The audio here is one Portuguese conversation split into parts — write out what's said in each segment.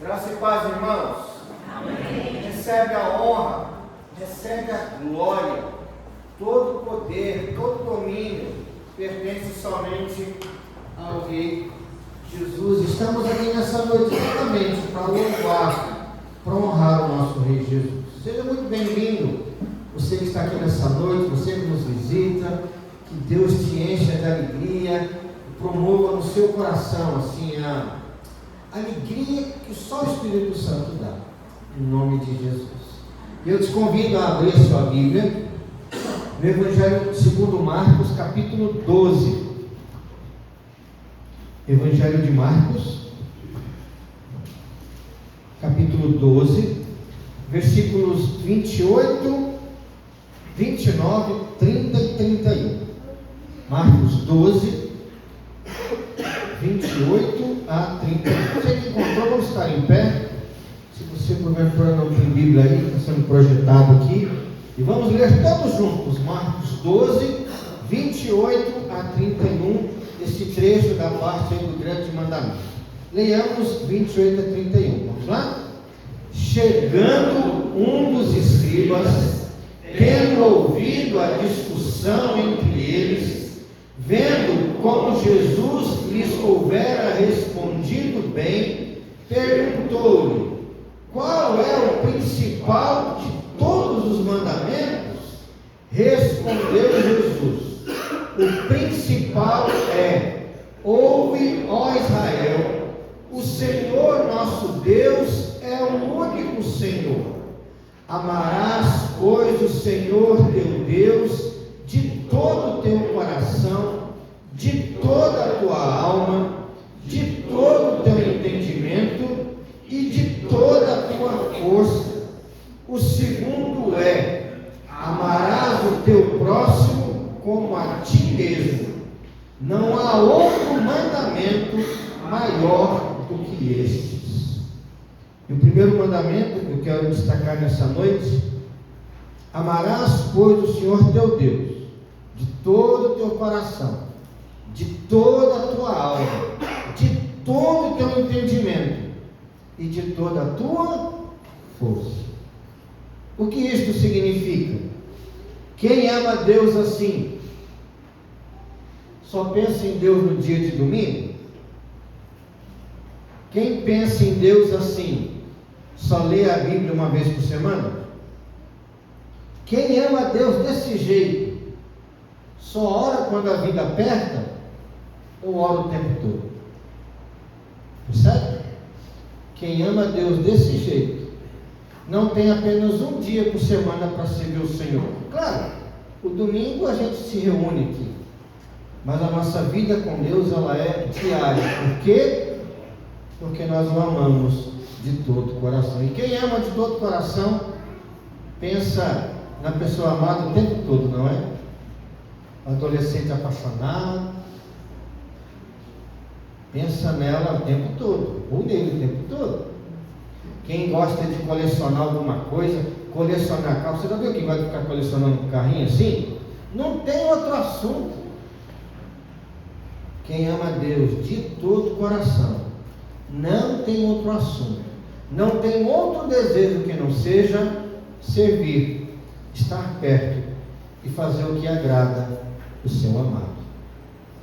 Graça e paz, irmãos. Amém. Recebe a honra, recebe a glória, todo o poder, todo o domínio pertence somente ao Rei Jesus. Estamos aqui nessa noite exatamente para louvar, para honrar o nosso Rei Jesus. Seja muito bem-vindo, você que está aqui nessa noite, você que nos visita, que Deus te encha de alegria, promova no seu coração assim a alegria que só o Espírito Santo dá, em nome de Jesus. Eu te convido a abrir sua Bíblia no Evangelho segundo Marcos, capítulo 12. Evangelho de Marcos, capítulo 12, versículos 28, 29, 30 e 31. Marcos 12, 28 a 31. Você que encontrou, vamos estar em pé. Se você porventura não tem Bíblia aí, está sendo projetado aqui. E vamos ler todos juntos, Marcos 12, 28 a 31, esse trecho da parte aí do grande mandamento. Leiamos 28 a 31. Vamos lá? Chegando um dos escribas, tendo ouvido a discussão entre eles, vendo como Jesus lhes houvera respondido bem, perguntou-lhe: qual é o principal de todos os mandamentos? Respondeu Jesus: o principal é: ouve, ó Israel, o Senhor nosso Deus é o único Senhor. Amarás, pois, o Senhor teu Deus de todo o teu coração, de toda a tua alma, de todo o teu entendimento e de toda a tua força. O segundo é: amarás o teu próximo como a ti mesmo. Não há outro mandamento maior do que estes. E o primeiro mandamento que eu quero destacar nessa noite: amarás, pois, o Senhor teu Deus de todo o teu coração, de toda a tua alma, de todo o teu entendimento e de toda a tua força. O que isto significa? Quem ama Deus assim só pensa em Deus no dia de domingo? Quem pensa em Deus assim só lê a Bíblia uma vez por semana? Quem ama Deus desse jeito só ora quando a vida aperta ou ora o tempo todo? Percebe? Quem ama Deus desse jeito não tem apenas um dia por semana para servir o Senhor. Claro, o domingo a gente se reúne aqui, mas a nossa vida com Deus, ela é diária. Por quê? Porque nós o amamos de todo o coração. E quem ama de todo o coração pensa na pessoa amada o tempo todo, não é? O adolescente apaixonado pensa nela o tempo todo, ou nele o tempo todo. Quem gosta de colecionar alguma coisa, colecionar carro, você já viu quem vai ficar colecionando um carrinho assim? Não tem outro assunto. Quem ama Deus de todo o coração não tem outro assunto, não tem outro desejo que não seja servir, estar perto e fazer o que agrada o seu amado.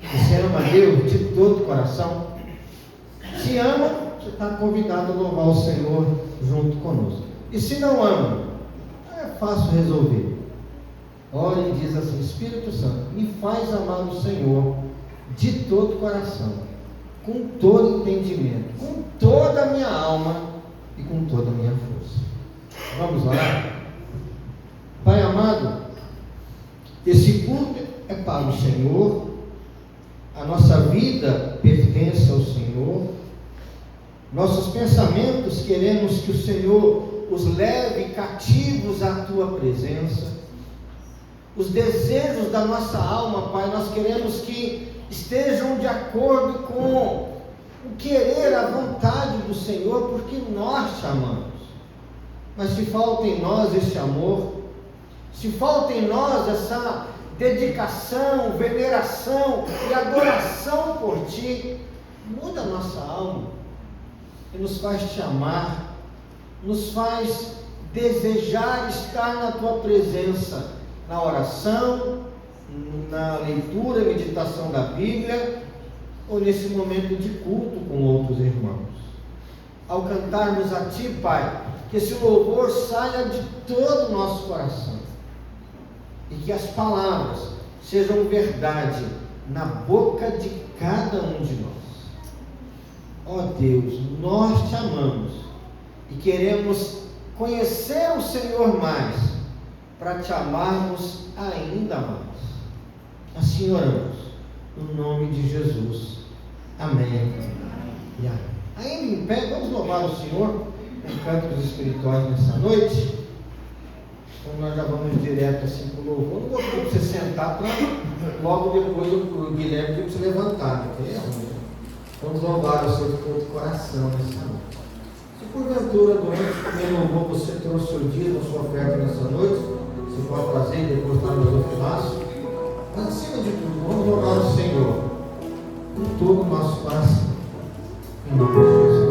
Você ama Deus de todo o coração? Se ama, você está convidado a louvar o Senhor junto conosco. E se não ama, é fácil resolver. Olha e diz assim: Espírito Santo, me faz amar o Senhor de todo o coração, com todo o entendimento, com toda a minha alma e com toda a minha força. Vamos orar? Pai amado, esse culto é para o Senhor, a nossa vida pertence ao Senhor, nossos pensamentos queremos que o Senhor os leve cativos à Tua presença, os desejos da nossa alma, Pai, nós queremos que estejam de acordo com o querer, a vontade do Senhor, porque nós te amamos. Mas se falta em nós esse amor, se falta em nós essa dedicação, veneração e adoração por Ti, muda a nossa alma e nos faz Te amar, nos faz desejar estar na Tua presença, na oração, na leitura e meditação da Bíblia, ou nesse momento de culto com outros irmãos. Ao cantarmos a Ti, Pai, que esse louvor saia de todo o nosso coração, e que as palavras sejam verdade na boca de cada um de nós. Ó Deus, nós Te amamos e queremos conhecer o Senhor mais, para Te amarmos ainda mais. Assim oramos, no nome de Jesus. Amém. E amém. Ainda em pé, vamos louvar o Senhor com cânticos espirituais nessa noite. Então nós já vamos direto assim para o louvor. Não vou pedir para você sentar para logo depois o Guilherme tem que se levantar, entendeu? Vamos louvar o Senhor de todo coração nessa noite. Se porventura durante o primeiro louvor você trouxe o seu dia, a sua oferta nessa noite, você pode fazer e depois estar no ofilácio. Mas acima de tudo, vamos louvar o Senhor com todo o nosso coração. Em nome de Jesus.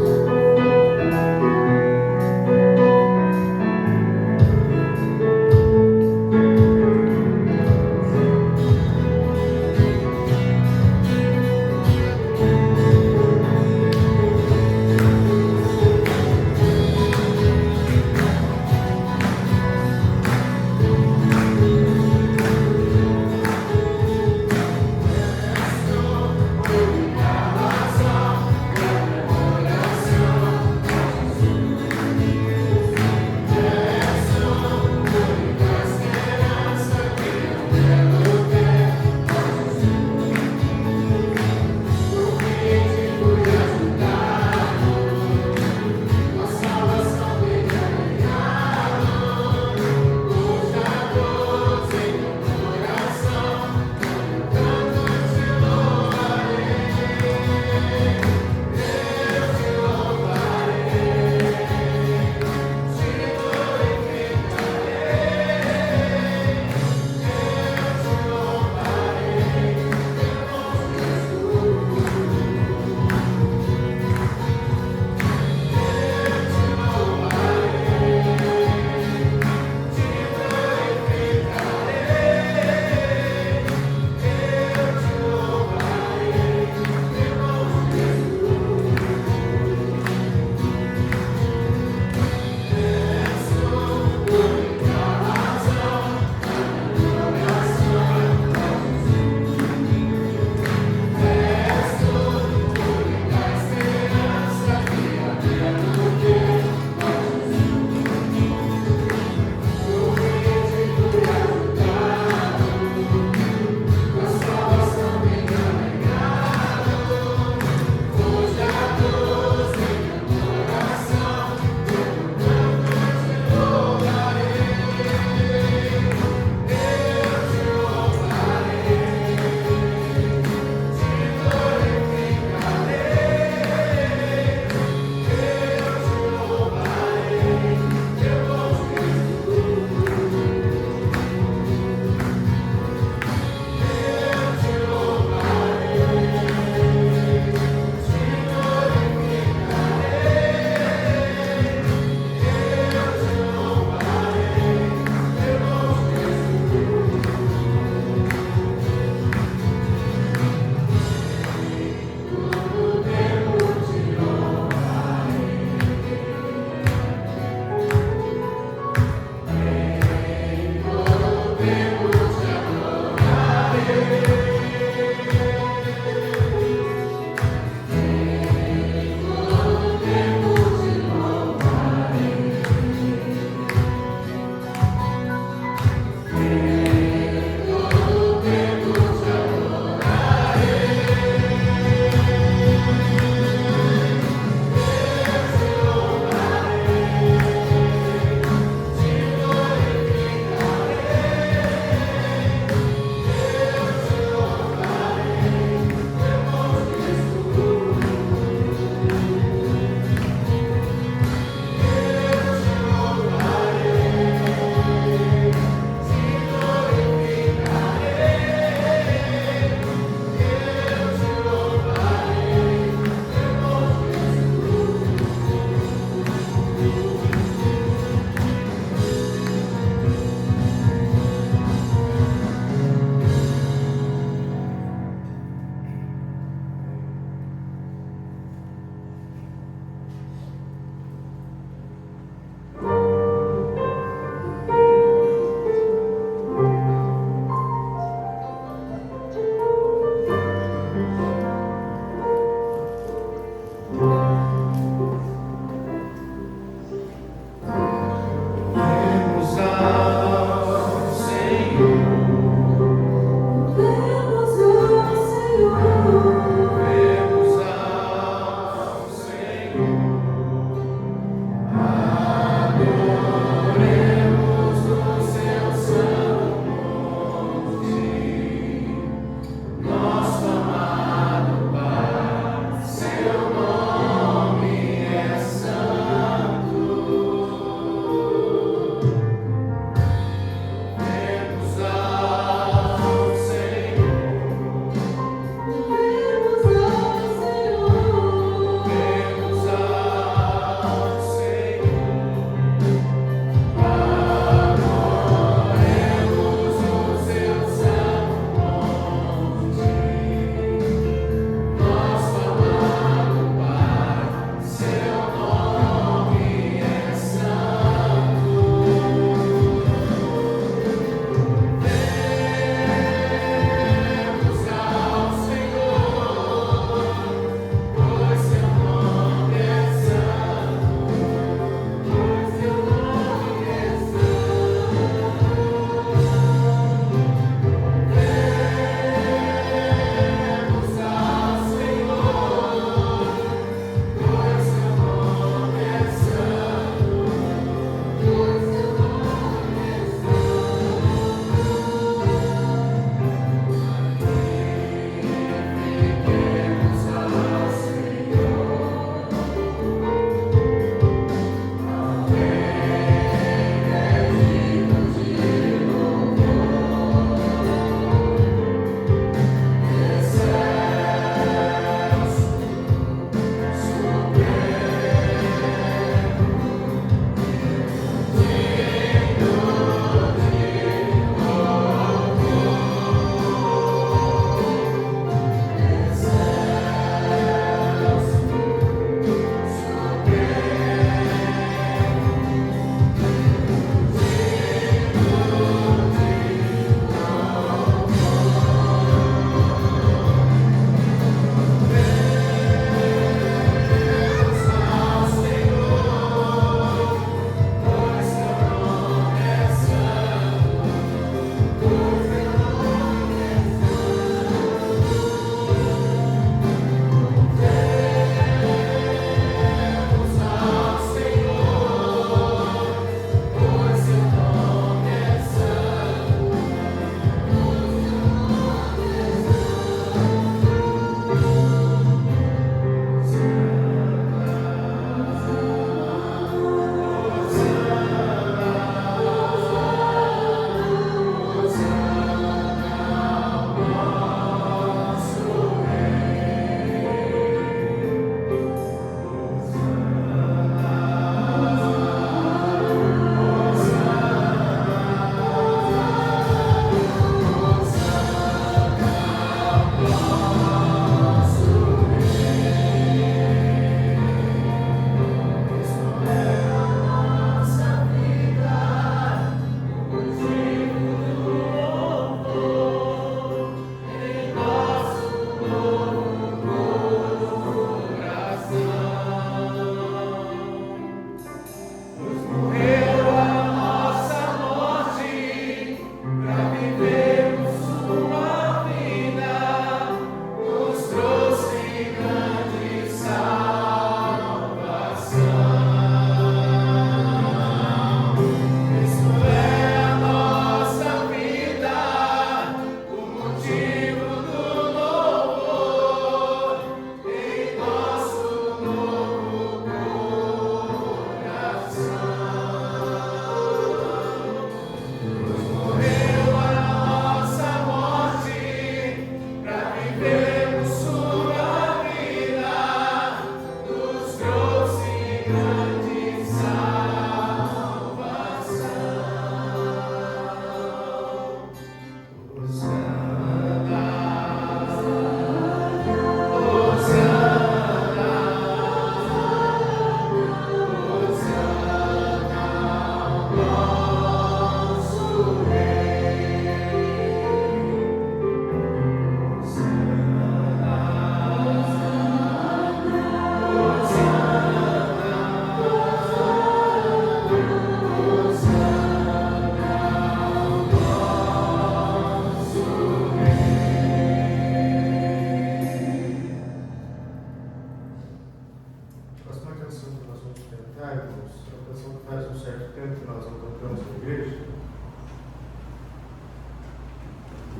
canção que nós vamos cantar, irmãos, é uma canção que faz um certo tempo que nós não cantamos na igreja.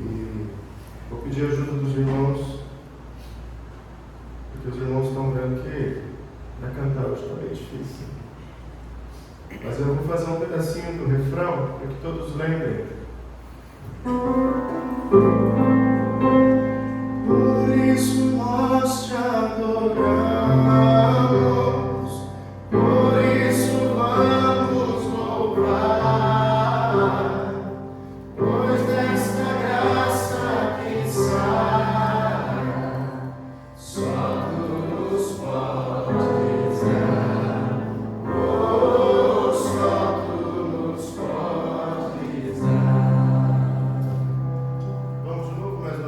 E vou pedir a ajuda dos irmãos, porque os irmãos estão vendo que para cantar hoje está bem difícil. Mas eu vou fazer um pedacinho do refrão para que todos lembrem. Por isso nós te adoramos, por isso vamos louvar, pois desta graça que sai, só tu nos podes dar, oh, só tu nos podes dar. Vamos de novo, mais uma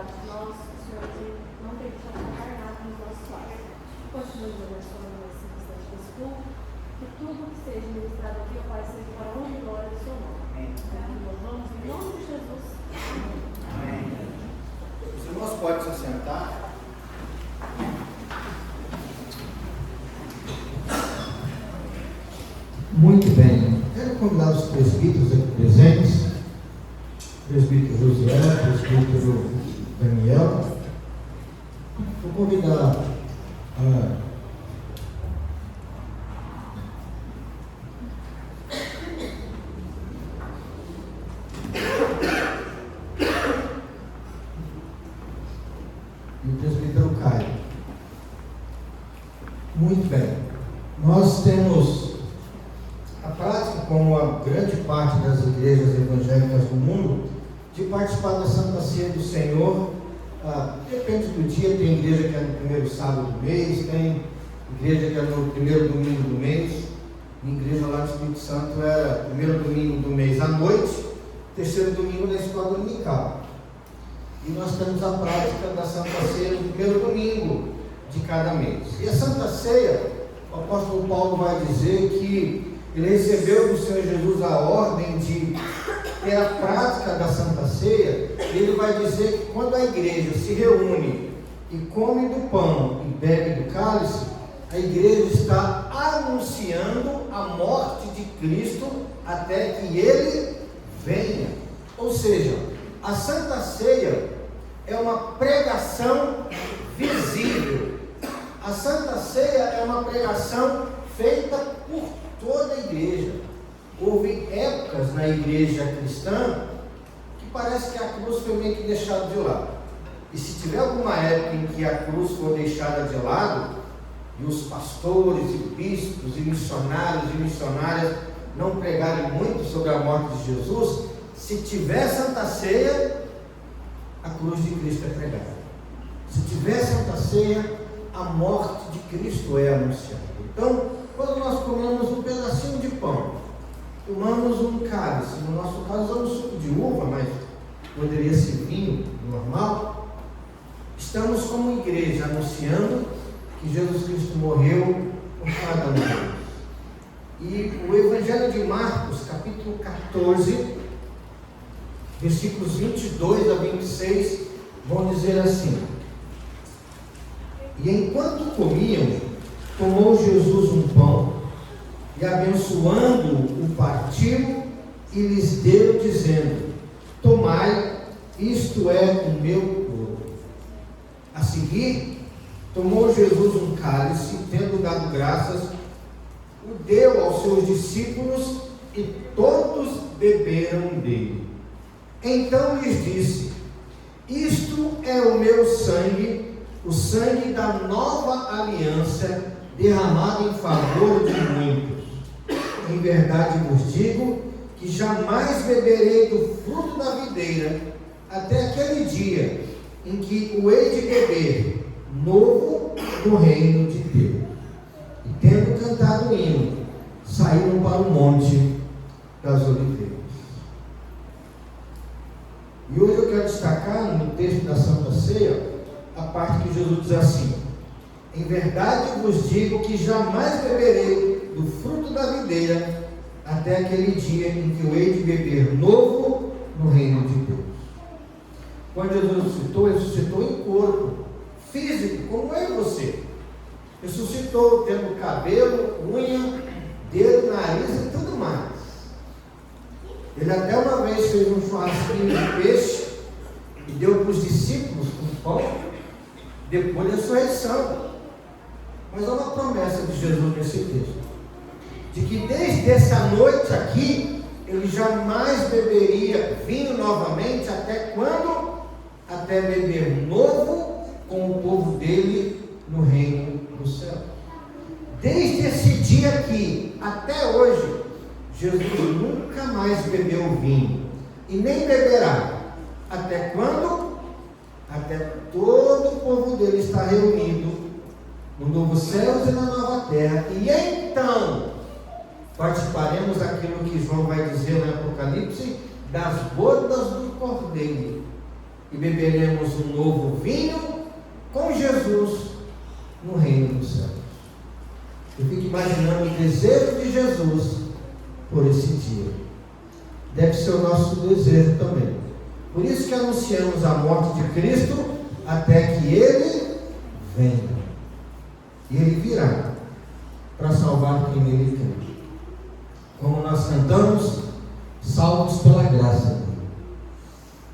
cuidado de nós, o Senhor não tem que ficar nada nos nossos lares. Continue abençoando esse restante desse culto, que tudo que seja ministrado aqui, ó Pai, seja para a honra e glória do seu nome. Nós vamos em nome de Jesus. Amém. Os irmãos podem se assentar. Muito bem. Quero convidar os presbíteros aqui presentes, presbítero José, presbítero Daniel. Vou convidar a e o presbítero Caio. Muito bem. Nós temos a prática, como a grande parte das igrejas evangélicas do mundo, de participar da Santa Ceia do Senhor. Depende do dia, tem igreja que é no primeiro sábado do mês, tem igreja que é no primeiro domingo do mês. Minha igreja lá no Espírito Santo era primeiro domingo do mês à noite, terceiro domingo da escola dominical. E nós temos a prática da Santa Ceia no primeiro domingo de cada mês. E a Santa Ceia, o apóstolo Paulo vai dizer que ele recebeu do Senhor Jesus a ordem de ter a prática da Santa Ceia. Ele vai dizer que quando a igreja se reúne e come do pão e bebe do cálice, a igreja está anunciando a morte de Cristo até que ele venha. Ou seja, a Santa Ceia é uma pregação visível. A Santa Ceia é uma pregação feita por toda a igreja. Houve épocas na igreja cristã que parece que a cruz foi meio que deixada de lado. E se tiver alguma época em que a cruz for deixada de lado, e os pastores e bispos e missionários e missionárias não pregarem muito sobre a morte de Jesus, se tiver Santa Ceia, a cruz de Cristo é pregada. Se tiver Santa Ceia, a morte de Cristo é anunciada. Então, quando nós comemos um pedacinho de pão, tomamos um cálice, no nosso caso usamos suco de uva, mas poderia ser vinho normal, estamos como igreja anunciando que Jesus Cristo morreu por cada um de nós. E o Evangelho de Marcos, capítulo 14, versículos 22 a 26, vão dizer assim: e enquanto comiam, tomou Jesus um pão, e abençoando-o, partiu e lhes deu, dizendo: tomai, isto é o meu corpo. A seguir, tomou Jesus um cálice, tendo dado graças, o deu aos seus discípulos, e todos beberam dele. Então lhes disse: isto é o meu sangue, o sangue da nova aliança, derramado em favor de muitos. Em verdade vos digo que jamais beberei do fruto da videira, até aquele dia em que o hei de beber novo no reino de Deus. E tendo cantado o hino, saíram para o monte das Oliveiras. E hoje eu quero destacar no texto da Santa Ceia a parte que Jesus diz assim: em verdade vos digo que jamais beberei do fruto da videira, até aquele dia em que eu hei de beber novo no reino de Deus. Quando Jesus ressuscitou, ele ressuscitou em corpo físico, como eu e você. Ressuscitou tendo cabelo, unha, dedo, nariz e tudo mais. Ele até uma vez fez um churrasquinho de peixe e deu para os discípulos com pão, depois da ressurreição. Mas há uma promessa de Jesus nesse texto, de que desde essa noite aqui, ele jamais beberia vinho novamente, até quando? Até beber novo com o povo dele no reino do céu. Desde esse dia aqui, até hoje, Jesus nunca mais bebeu vinho, e nem beberá. Até quando? Até todo o povo dele estar reunido no novo céu e na nova terra. E então participaremos daquilo que João vai dizer no Apocalipse, das bodas do Cordeiro. e beberemos um novo vinho com Jesus no reino dos céus. Eu fico imaginando o desejo de Jesus por esse dia. Deve ser o nosso desejo também. Por isso que anunciamos a morte de Cristo até que Ele venha. E Ele virá para salvar quem nele crê. Como nós cantamos, salvos pela graça dele.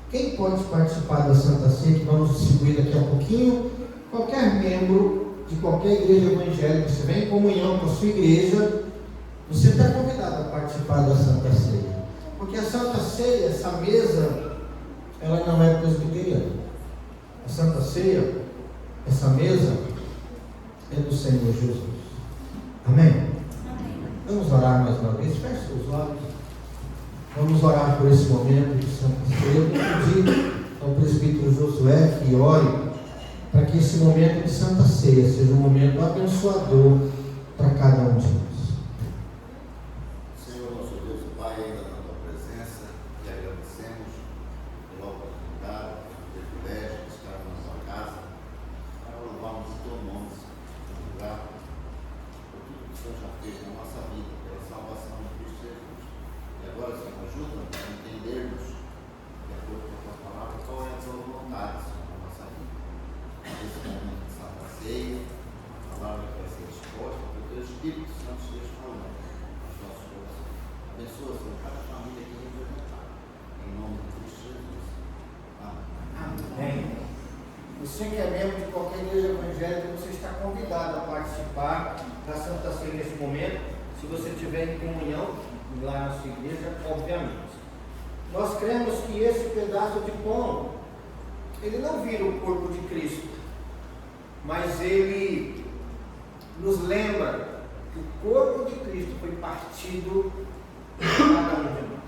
Quem pode participar da Santa Ceia, que vamos distribuir daqui a pouquinho? Qualquer membro de qualquer igreja evangélica, você vem em comunhão com a sua igreja, você está convidado a participar da Santa Ceia. Porque a Santa Ceia, essa mesa, ela não é presbiteriana. A Santa Ceia, essa mesa, é do Senhor Jesus. Amém? Amém. Vamos orar mais uma vez. Feche os olhos. Vamos orar por esse momento de Santa Ceia. Eu pedir ao presbítero Josué que ore para que esse momento de Santa Ceia seja um momento abençoador para cada um de nós. Senhor nosso Deus e Pai, ainda na tua presença, te agradecemos pela oportunidade, pelo privilégio de estar na tua casa, para louvarmos o teu nome, Senhor, grato por tudo que o Senhor já fez na nossa vida, pela salvação de Cristo Jesus. E agora, Senhor, ajuda-nos a entendermos, de acordo com a tua palavra, qual é a tua vontade, Senhor, na nossa vida. Nesse momento de Santa Ceia, a palavra que vai ser exposta, que o teu Espírito Santo esteja falando aos nossos corações. Abençoa, Senhor, cada família aqui representada. Em nome de Cristo Jesus. Amém. Amém. Você que é membro de qualquer igreja evangélica, você está convidado a participar da Santa Ceia nesse momento, se você estiver em comunhão lá na sua igreja, obviamente. Nós cremos que esse pedaço de pão, ele não vira o corpo de Cristo, mas ele nos lembra que o corpo de Cristo foi partido por cada um de nós.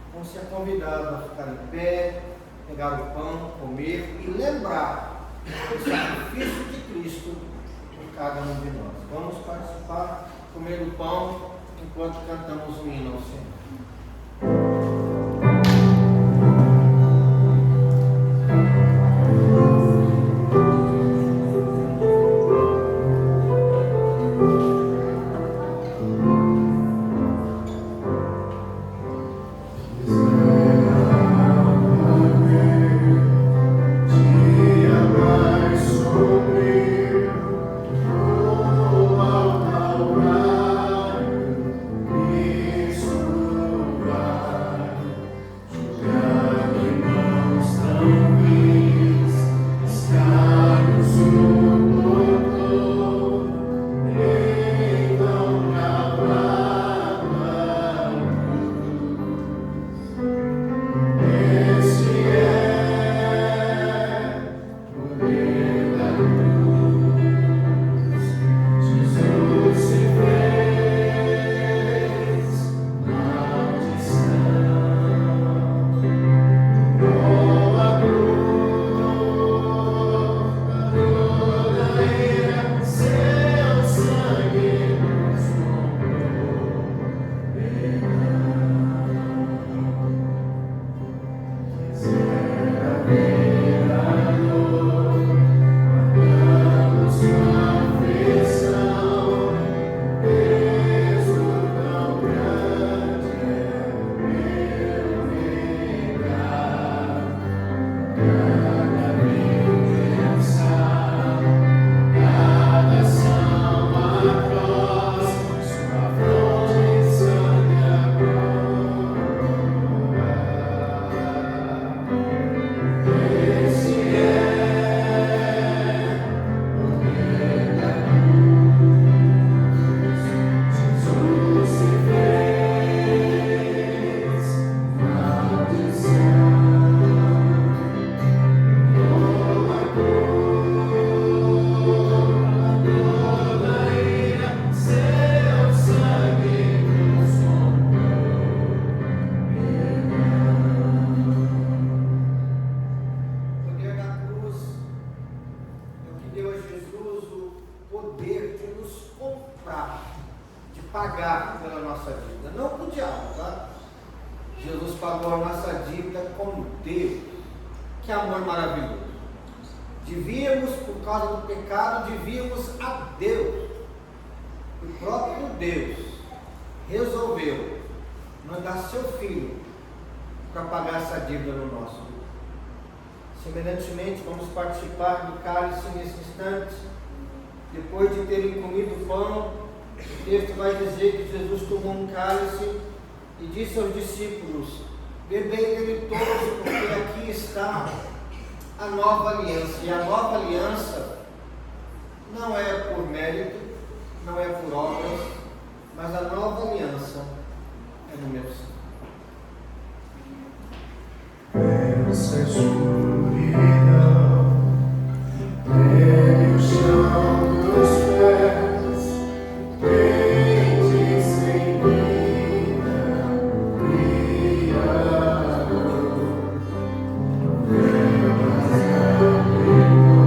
Então, você é convidado a ficar em pé, pegar o pão, comer e lembrar do sacrifício de Cristo por cada um de nós. Vamos participar, comer o pão, enquanto cantamos um hino ao Senhor. Que amor maravilhoso! Devíamos, por causa do pecado, devíamos a Deus. O próprio Deus resolveu mandar seu Filho para pagar essa dívida no nosso lugar. Semelhantemente, vamos participar do cálice nesse instante. Depois de terem comido o pão, o texto vai dizer que Jesus tomou um cálice e disse aos discípulos: bebei dele todos, porque aqui está a nova aliança. E a nova aliança não é por mérito, não é por obras, mas a nova aliança é no meu sangue. Essa escuridão, tem o chão dos pés, quente sem vida, Criador. Velas abrimos,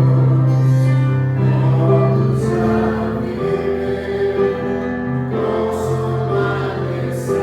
mortos a viver, consumar essa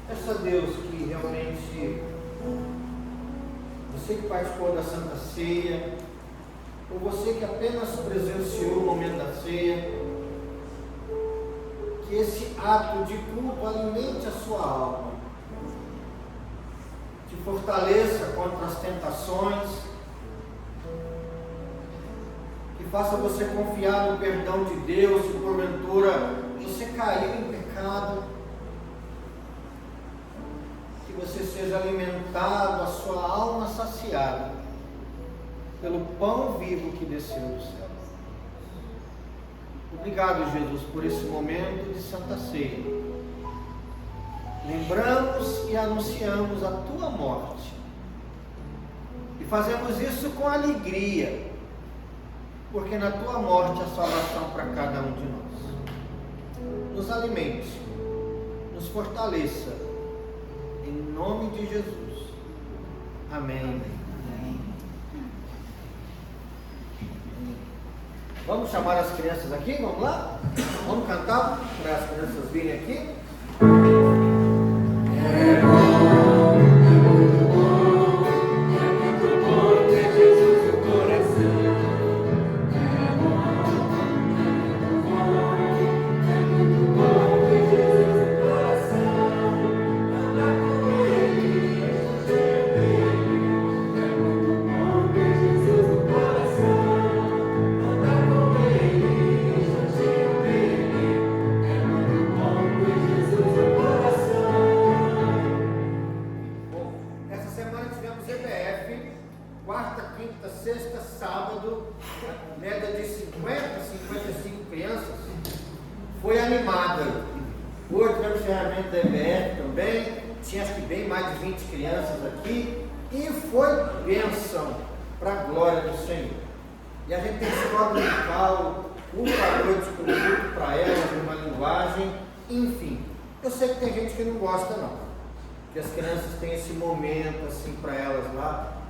Peça a Deus que realmente você que participou da Santa Ceia, ou você que apenas presenciou o momento da ceia, que esse ato de culto alimente a sua alma, te fortaleça contra as tentações, que faça você confiar no perdão de Deus, se porventura você caiu em pecado, que você seja alimentado, a sua alma saciada pelo pão vivo que desceu do céu. Obrigado, Jesus, por esse momento de Santa Ceia. Lembramos e anunciamos a tua morte. E fazemos isso com alegria, porque na tua morte há salvação para cada um de nós. Nos alimente, nos fortaleça, em nome de Jesus. Amém. Vamos chamar as crianças aqui, vamos lá? Vamos cantar para as crianças virem aqui?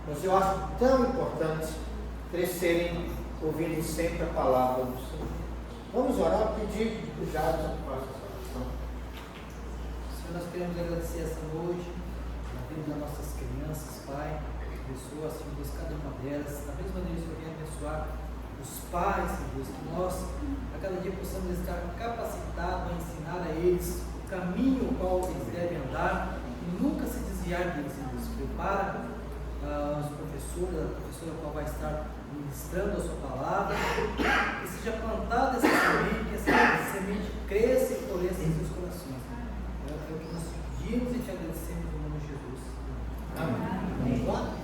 Mas eu acho tão importante crescerem ouvindo sempre a palavra do Senhor. Vamos orar e pedir para o Jadson que faça essa oração. Senhor, nós queremos agradecer essa noite, a vida das nossas crianças, Pai. Abençoa, Senhor Deus, cada uma delas. Da mesma maneira, Senhor, vem abençoar os pais, Senhor Deus, que nós, a cada dia, possamos estar capacitados a ensinar a eles o caminho ao qual eles devem andar e nunca se desviar deles, Senhor Deus. Prepara os professores, a professora qual vai estar ministrando a sua palavra, que seja plantada essa semente, que essa semente cresça e floresça em seus corações. É o que nós pedimos e te agradecemos no nome de Jesus. Amém. Vamos lá?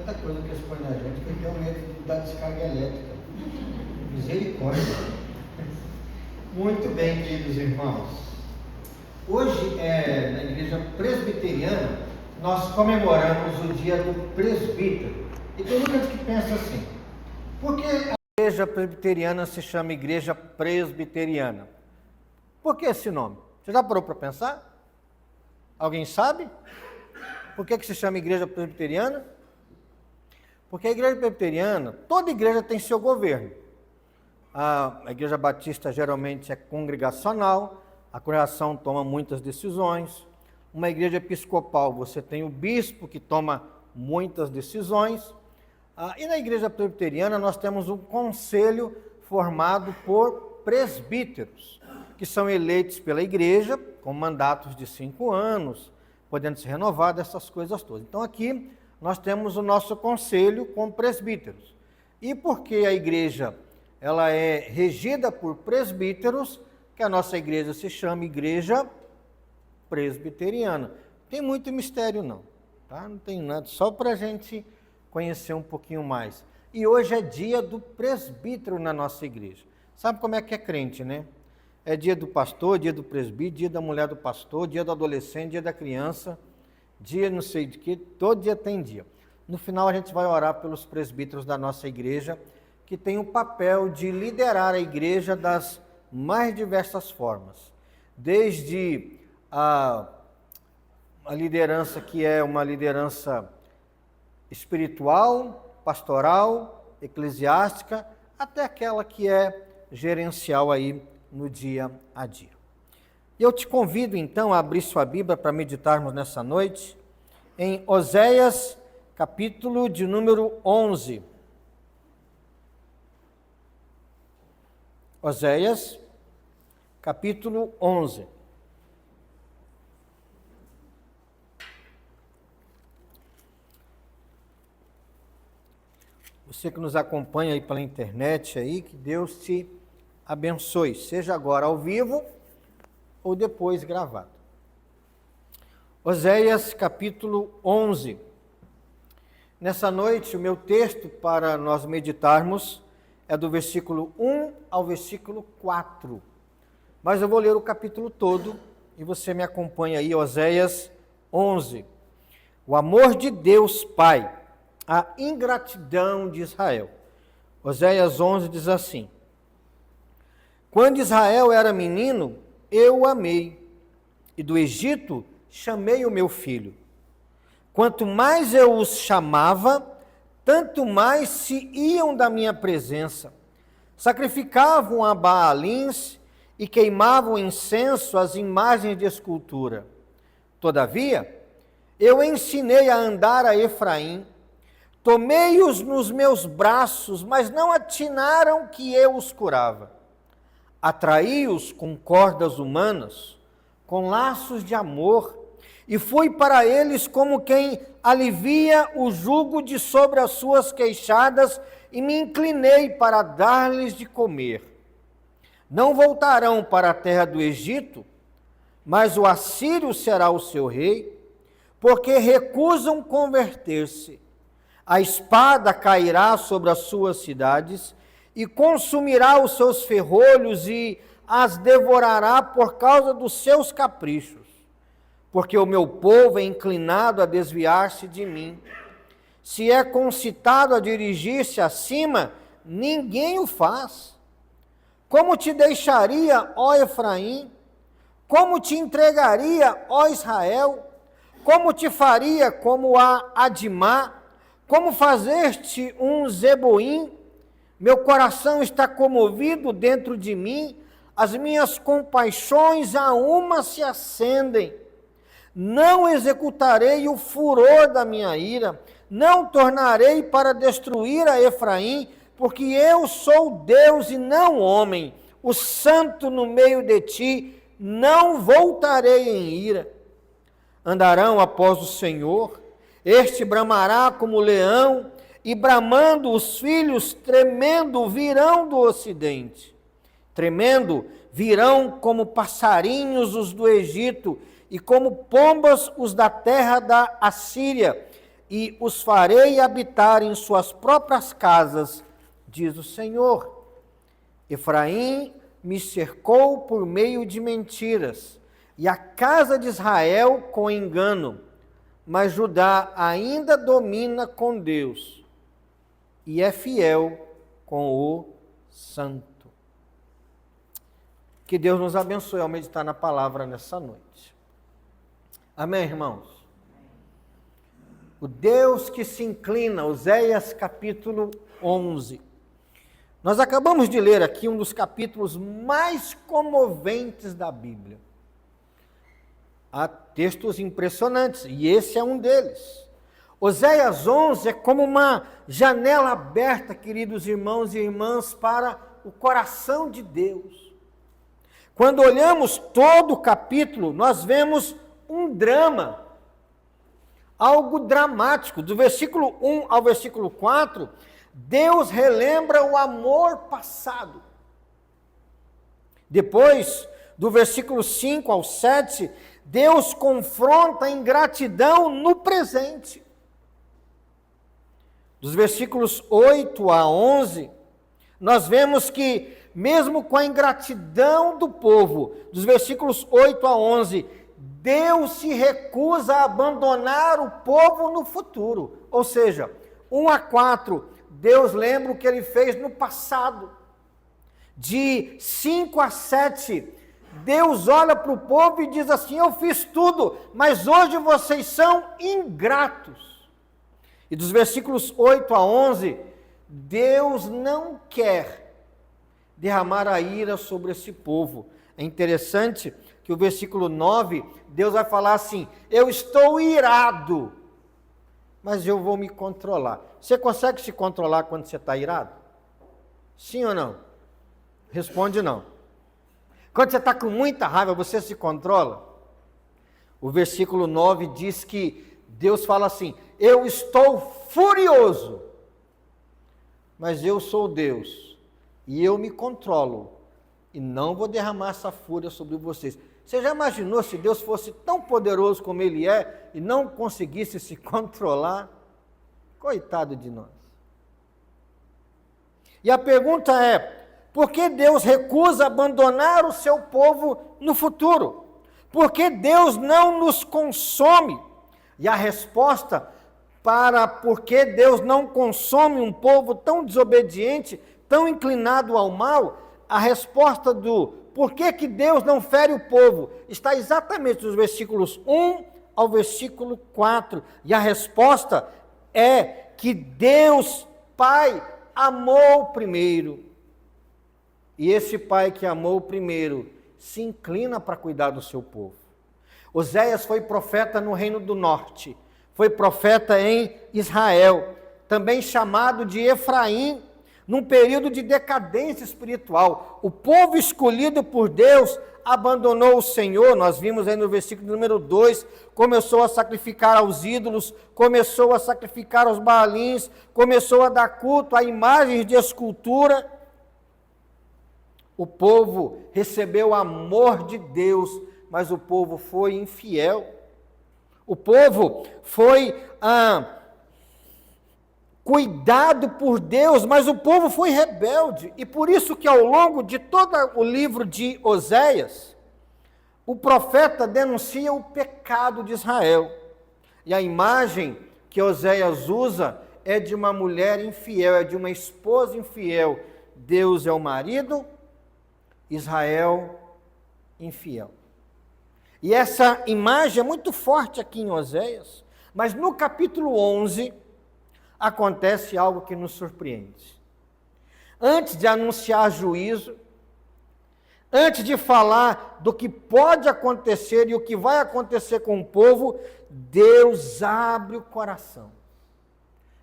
Tanta coisa que eles põem na gente que eu tenho medo da descarga elétrica. Misericórdia. Muito bem, queridos irmãos. Hoje, na igreja presbiteriana, nós comemoramos o dia do presbítero. E tem muita gente que pensa assim: por que a igreja presbiteriana se chama igreja presbiteriana? Por que esse nome? Você já parou para pensar? Alguém sabe? Por que se chama igreja presbiteriana? Porque a igreja presbiteriana, toda igreja tem seu governo. A igreja batista geralmente é congregacional, a congregação toma muitas decisões. Uma igreja episcopal, você tem o bispo que toma muitas decisões. E na igreja presbiteriana nós temos um conselho formado por presbíteros, que são eleitos pela igreja com mandatos de 5 anos, podendo se renovar, dessas coisas todas. Então aqui nós temos o nosso conselho com presbíteros. E porque a igreja ela é regida por presbíteros, que a nossa igreja se chama igreja presbiteriana. Tem muito mistério não, tá? Não tem nada, só para a gente conhecer um pouquinho mais. E hoje é dia do presbítero na nossa igreja. Sabe como é que é crente, né? É dia do pastor, dia do presbítero, dia da mulher do pastor, dia do adolescente, dia da criança, dia não sei de que, todo dia tem dia. No final a gente vai orar pelos presbíteros da nossa igreja, que tem o papel de liderar a igreja das mais diversas formas. Desde a liderança que é uma liderança espiritual, pastoral, eclesiástica, até aquela que é gerencial aí no dia a dia. E eu te convido então a abrir sua Bíblia para meditarmos nessa noite em Oséias, capítulo de número 11. Oséias, capítulo 11. Você que nos acompanha aí pela internet aí, que Deus te abençoe, seja agora ao vivo ou depois gravado. Oséias capítulo 11. Nessa noite, o meu texto para nós meditarmos é do versículo 1 ao versículo 4. Mas eu vou ler o capítulo todo e você me acompanha aí, Oséias 11. O amor de Deus Pai, a ingratidão de Israel. Oséias 11 diz assim: Quando Israel era menino, eu o amei, e do Egito chamei o meu filho. Quanto mais eu os chamava, tanto mais se iam da minha presença. Sacrificavam a Baalins e queimavam incenso às imagens de escultura. Todavia, eu ensinei a andar a Efraim, tomei-os nos meus braços, mas não atinaram que eu os curava. Atraí-os com cordas humanas, com laços de amor, e fui para eles como quem alivia o jugo de sobre as suas queixadas, e me inclinei para dar-lhes de comer. Não voltarão para a terra do Egito, mas o assírio será o seu rei, porque recusam converter-se. A espada cairá sobre as suas cidades, e consumirá os seus ferrolhos e as devorará por causa dos seus caprichos. Porque o meu povo é inclinado a desviar-se de mim. Se é concitado a dirigir-se acima, ninguém o faz. Como te deixaria, ó Efraim? Como te entregaria, ó Israel? Como te faria como a Adimá? Como fazer-te um Zeboim? Meu coração está comovido dentro de mim, as minhas compaixões a uma se acendem. Não executarei o furor da minha ira, não tornarei para destruir a Efraim, porque eu sou Deus e não homem, o santo no meio de ti, não voltarei em ira. Andarão após o Senhor, este bramará como leão, e bramando os filhos, tremendo, virão do ocidente. Tremendo, virão como passarinhos os do Egito, e como pombas os da terra da Assíria, e os farei habitar em suas próprias casas, diz o Senhor. Efraim me cercou por meio de mentiras, e a casa de Israel com engano, mas Judá ainda domina com Deus, e é fiel com o Santo. Que Deus nos abençoe ao meditar na palavra nessa noite. Amém, irmãos? O Deus que se inclina, Oséias capítulo 11. Nós acabamos de ler aqui um dos capítulos mais comoventes da Bíblia. Há textos impressionantes, e esse é um deles. Oséias 11 é como uma janela aberta, queridos irmãos e irmãs, para o coração de Deus. Quando olhamos todo o capítulo, nós vemos um drama, algo dramático. Do versículo 1 ao versículo 4, Deus relembra o amor passado. Depois, do versículo 5 ao 7, Deus confronta a ingratidão no presente. Dos versículos 8 a 11, nós vemos que, mesmo com a ingratidão do povo, dos versículos 8 a 11, Deus se recusa a abandonar o povo no futuro. Ou seja, 1-4, Deus lembra o que ele fez no passado. De 5-7, Deus olha para o povo e diz assim: eu fiz tudo, mas hoje vocês são ingratos. E dos versículos 8-11, Deus não quer derramar a ira sobre esse povo. É interessante que o versículo 9, Deus vai falar assim: eu estou irado, mas eu vou me controlar. Você consegue se controlar quando você está irado? Sim ou não? Responde não. Quando você está com muita raiva, você se controla? O versículo 9 diz que Deus fala assim: eu estou furioso, mas eu sou Deus, e eu me controlo, e não vou derramar essa fúria sobre vocês. Você já imaginou se Deus fosse tão poderoso como Ele é, e não conseguisse se controlar? Coitado de nós. E a pergunta é: por que Deus recusa abandonar o seu povo no futuro? Por que Deus não nos consome? E a resposta para por que Deus não consome um povo tão desobediente, tão inclinado ao mal, a resposta do por que Deus não fere o povo está exatamente nos versículos 1 ao versículo 4. E a resposta é que Deus, Pai, amou primeiro. E esse Pai que amou primeiro se inclina para cuidar do seu povo. Oséias foi profeta no Reino do Norte, foi profeta em Israel, também chamado de Efraim, num período de decadência espiritual. O povo escolhido por Deus abandonou o Senhor. Nós vimos aí no versículo número 2, começou a sacrificar aos ídolos, começou a sacrificar aos baalins, começou a dar culto a imagens de escultura. O povo recebeu o amor de Deus, mas o povo foi infiel. O povo foi cuidado por Deus, mas o povo foi rebelde. E por isso que ao longo de todo o livro de Oséias, o profeta denuncia o pecado de Israel. E a imagem que Oséias usa é de uma mulher infiel, é de uma esposa infiel. Deus é o marido, Israel infiel. E essa imagem é muito forte aqui em Oséias, mas no capítulo 11 acontece algo que nos surpreende. Antes de anunciar juízo, antes de falar do que pode acontecer e o que vai acontecer com o povo, Deus abre o coração.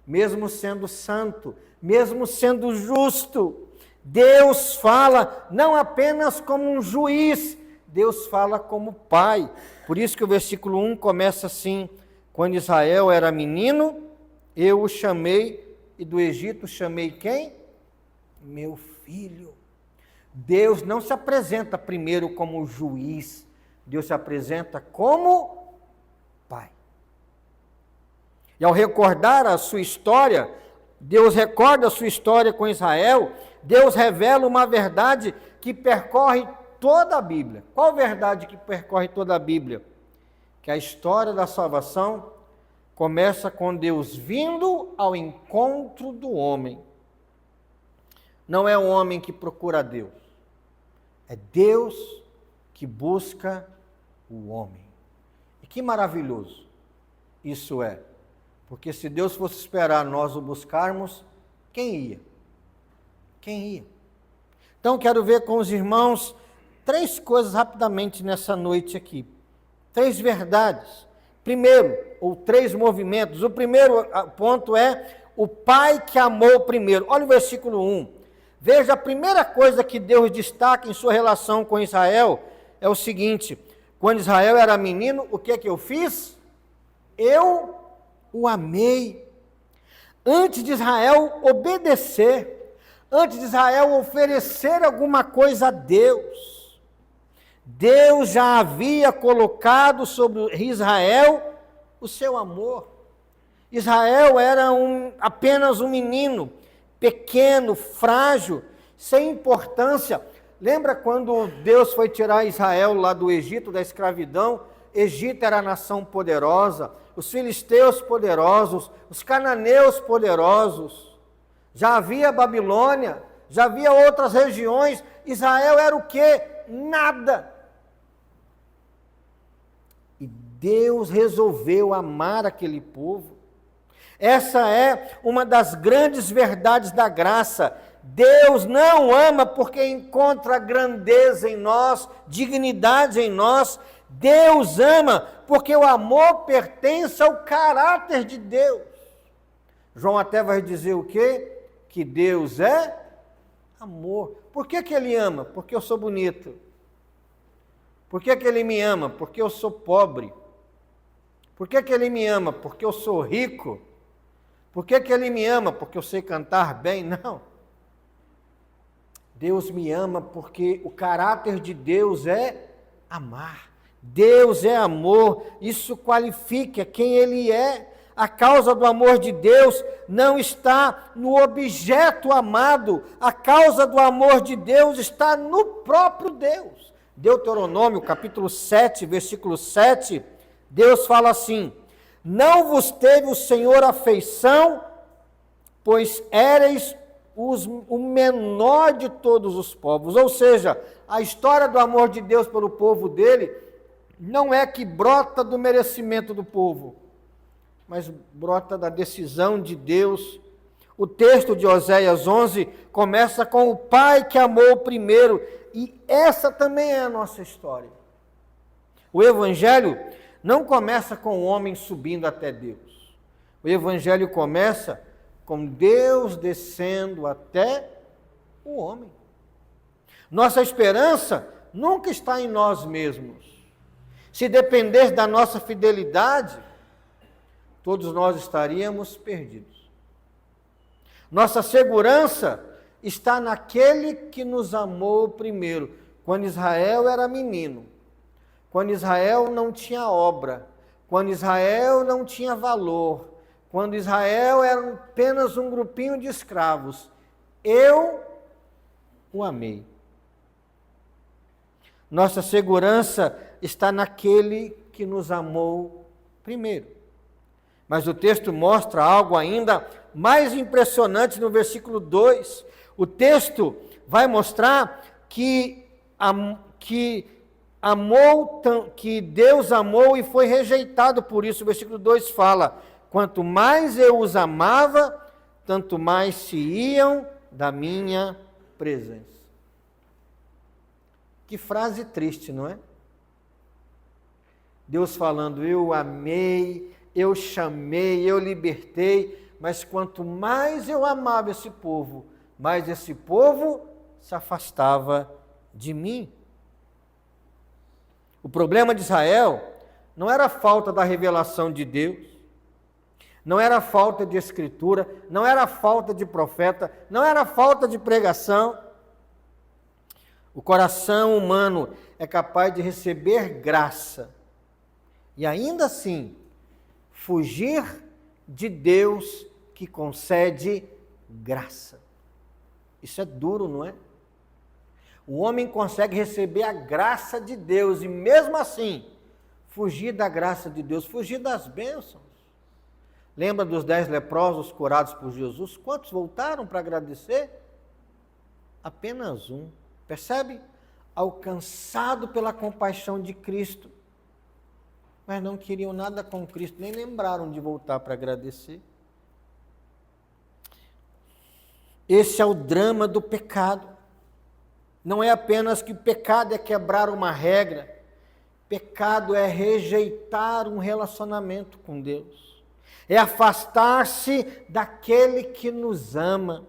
Mesmo sendo santo, mesmo sendo justo, Deus fala não apenas como um juiz, Deus fala como pai. Por isso que o versículo 1 começa assim: quando Israel era menino, eu o chamei, e do Egito chamei quem? Meu filho. Deus não se apresenta primeiro como juiz, Deus se apresenta como pai. E ao recordar a sua história, Deus recorda a sua história com Israel, Deus revela uma verdade que percorre toda a Bíblia. Qual verdade que percorre toda a Bíblia? Que a história da salvação começa com Deus vindo ao encontro do homem. Não é o homem que procura Deus, é Deus que busca o homem. E que maravilhoso isso é, porque se Deus fosse esperar nós o buscarmos, quem ia? Quem ia? Então quero ver com os irmãos 3 coisas rapidamente nessa noite aqui. 3 verdades. Primeiro, ou 3 movimentos. O primeiro ponto é o pai que amou primeiro. Olha o versículo 1. Veja, a primeira coisa que Deus destaca em sua relação com Israel é o seguinte: quando Israel era menino, o que é que eu fiz? Eu o amei. Antes de Israel obedecer, antes de Israel oferecer alguma coisa a Deus, Deus já havia colocado sobre Israel o seu amor. Israel era apenas um menino, pequeno, frágil, sem importância. Lembra quando Deus foi tirar Israel lá do Egito, da escravidão, Egito era a nação poderosa, os filisteus poderosos, os cananeus poderosos. Já havia Babilônia, já havia outras regiões. Israel era o quê? Nada. E Deus resolveu amar aquele povo. Essa é uma das grandes verdades da graça. Deus não ama porque encontra grandeza em nós, dignidade em nós. Deus ama porque o amor pertence ao caráter de Deus. João até vai dizer o quê? Que Deus é amor. Por que Ele ama? Porque eu sou bonito. Por que Ele me ama? Porque eu sou pobre. Por que Ele me ama? Porque eu sou rico. Por que Ele me ama? Porque eu sei cantar bem? Não. Deus me ama porque o caráter de Deus é amar. Deus é amor. Isso qualifica quem Ele é. A causa do amor de Deus não está no objeto amado. A causa do amor de Deus está no próprio Deus. Deuteronômio, capítulo 7, versículo 7, Deus fala assim: não vos teve o Senhor afeição, pois éreis o menor de todos os povos. Ou seja, a história do amor de Deus pelo povo dele não é que brota do merecimento do povo, mas brota da decisão de Deus. O texto de Oséias 11 começa com o pai que amou primeiro, e essa também é a nossa história. O Evangelho não começa com o homem subindo até Deus. O Evangelho começa com Deus descendo até o homem. Nossa esperança nunca está em nós mesmos. Se dependesse da nossa fidelidade, todos nós estaríamos perdidos. Nossa segurança está naquele que nos amou primeiro. Quando Israel era menino, quando Israel não tinha obra, quando Israel não tinha valor, quando Israel era apenas um grupinho de escravos, eu o amei. Nossa segurança está naquele que nos amou primeiro. Mas o texto mostra algo ainda mais impressionante no versículo 2. O texto vai mostrar que Deus amou e foi rejeitado por isso. O versículo 2 fala: quanto mais eu os amava, tanto mais se iam da minha presença. Que frase triste, não é? Deus falando: eu amei, eu chamei, eu libertei, mas quanto mais eu amava esse povo, mais esse povo se afastava de mim. O problema de Israel não era a falta da revelação de Deus, não era a falta de escritura, não era a falta de profeta, não era a falta de pregação. O coração humano é capaz de receber graça e ainda assim fugir de Deus que concede graça. Isso é duro, não é? O homem consegue receber a graça de Deus e mesmo assim fugir da graça de Deus, fugir das bênçãos. Lembra dos 10 leprosos curados por Jesus? Quantos voltaram para agradecer? Apenas um. Percebe? Alcançado pela compaixão de Cristo. Mas não queriam nada com Cristo, nem lembraram de voltar para agradecer. Esse é o drama do pecado. Não é apenas que o pecado é quebrar uma regra. Pecado é rejeitar um relacionamento com Deus. É afastar-se daquele que nos ama.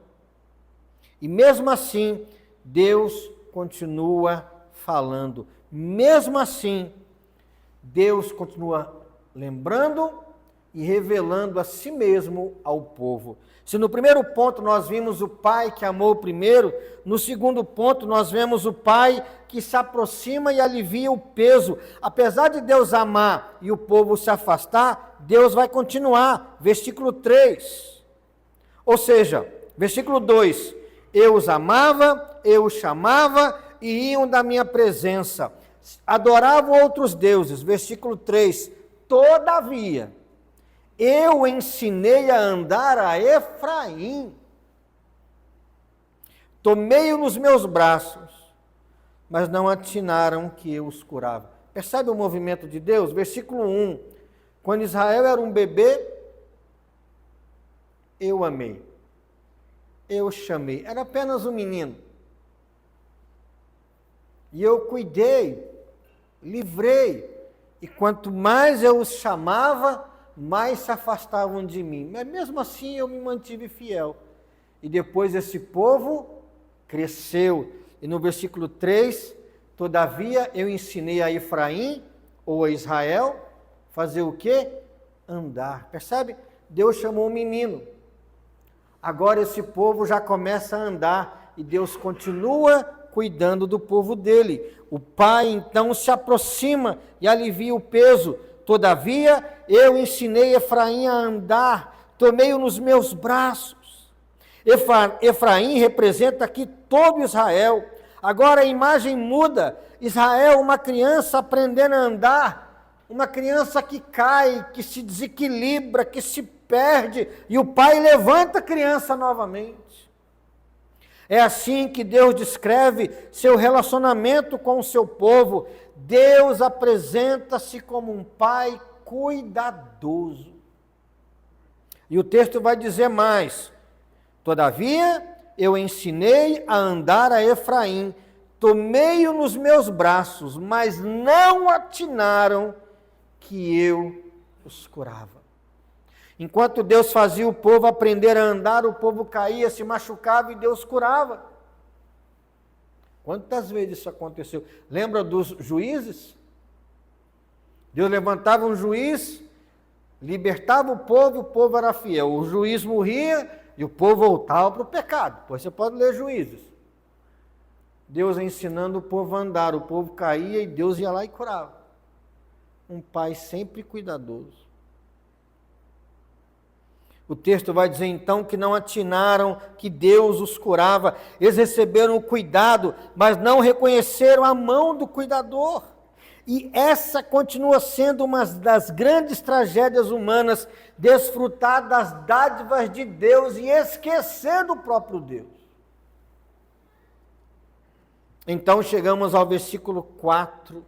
E mesmo assim, Deus continua falando. Mesmo assim, Deus continua lembrando e revelando a si mesmo ao povo. Se no primeiro ponto nós vimos o pai que amou primeiro, no segundo ponto nós vemos o pai que se aproxima e alivia o peso. Apesar de Deus amar e o povo se afastar, Deus vai continuar. Versículo 3. Ou seja, versículo 2. Eu os amava, eu os chamava e iam da minha presença. adoravam outros deuses. Versículo 3: todavia, eu ensinei a andar a Efraim, tomei-o nos meus braços, mas não atinaram que eu os curava. Percebe o movimento de Deus? Versículo 1: quando Israel era um bebê, eu amei, eu chamei, era apenas um menino, e eu cuidei, livrei, e quanto mais eu os chamava, mais se afastavam de mim, mas mesmo assim eu me mantive fiel. E depois esse povo cresceu, e no versículo 3, todavia eu ensinei a Efraim, ou a Israel, fazer o quê? Andar. Percebe? Deus chamou um menino, agora esse povo já começa a andar, e Deus continua cuidando do povo dele. O pai então se aproxima e alivia o peso. Todavia eu ensinei Efraim a andar, tomei-o nos meus braços. Efraim representa aqui todo Israel. Agora a imagem muda. Israel, uma criança aprendendo a andar, uma criança que cai, que se desequilibra, que se perde, e o pai levanta a criança novamente. É assim que Deus descreve seu relacionamento com o seu povo. Deus apresenta-se como um pai cuidadoso. E o texto vai dizer mais: todavia eu ensinei a andar a Efraim, tomei-o nos meus braços, mas não atinaram que eu os curava. Enquanto Deus fazia o povo aprender a andar, o povo caía, se machucava e Deus curava. Quantas vezes isso aconteceu? Lembra dos juízes? Deus levantava um juiz, libertava o povo era fiel. O juiz morria e o povo voltava para o pecado. Pois você pode ler Juízes. Deus ensinando o povo a andar, o povo caía e Deus ia lá e curava. Um pai sempre cuidadoso. O texto vai dizer então que não atinaram que Deus os curava. Eles receberam o cuidado, mas não reconheceram a mão do cuidador. E essa continua sendo uma das grandes tragédias humanas, desfrutar das dádivas de Deus e esquecer do próprio Deus. Então chegamos ao versículo 4,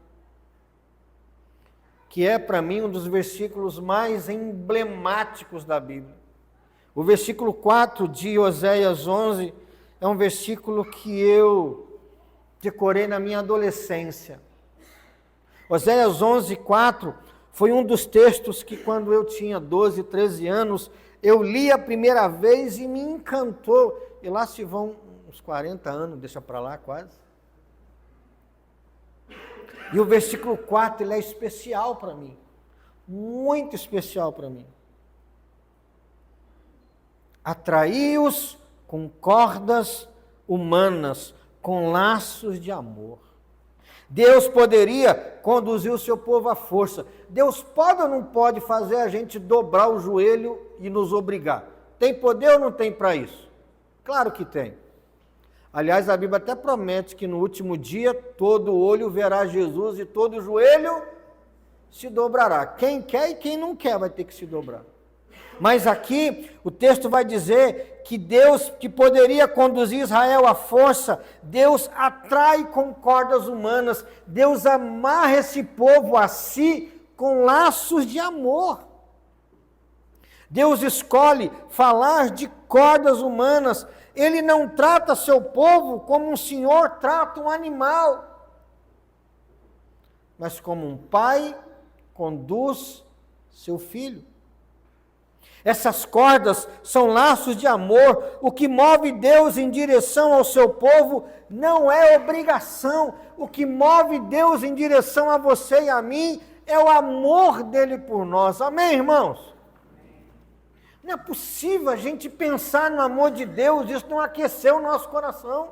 que é para mim um dos versículos mais emblemáticos da Bíblia. O versículo 4 de Oséias 11 é um versículo que eu decorei na minha adolescência. Oséias 11, 4 foi um dos textos que quando eu tinha 12, 13 anos, eu li a primeira vez e me encantou. E lá se vão uns 40 anos, deixa para lá quase. E o versículo 4 ele é especial para mim, muito especial para mim. Atraí-os com cordas humanas, com laços de amor. Deus poderia conduzir o seu povo à força. Deus pode ou não pode fazer a gente dobrar o joelho e nos obrigar? Tem poder ou não tem para isso? Claro que tem. Aliás, a Bíblia até promete que no último dia todo olho verá Jesus e todo joelho se dobrará. Quem quer e quem não quer vai ter que se dobrar. Mas aqui o texto vai dizer que Deus, que poderia conduzir Israel à força, Deus atrai com cordas humanas, Deus amarra esse povo a si com laços de amor. Deus escolhe falar de cordas humanas. Ele não trata seu povo como um senhor trata um animal, mas como um pai conduz seu filho. Essas cordas são laços de amor. O que move Deus em direção ao seu povo não é obrigação. O que move Deus em direção a você e a mim é o amor dele por nós. Amém, irmãos? Não é possível a gente pensar no amor de Deus, isso não aqueceu o nosso coração.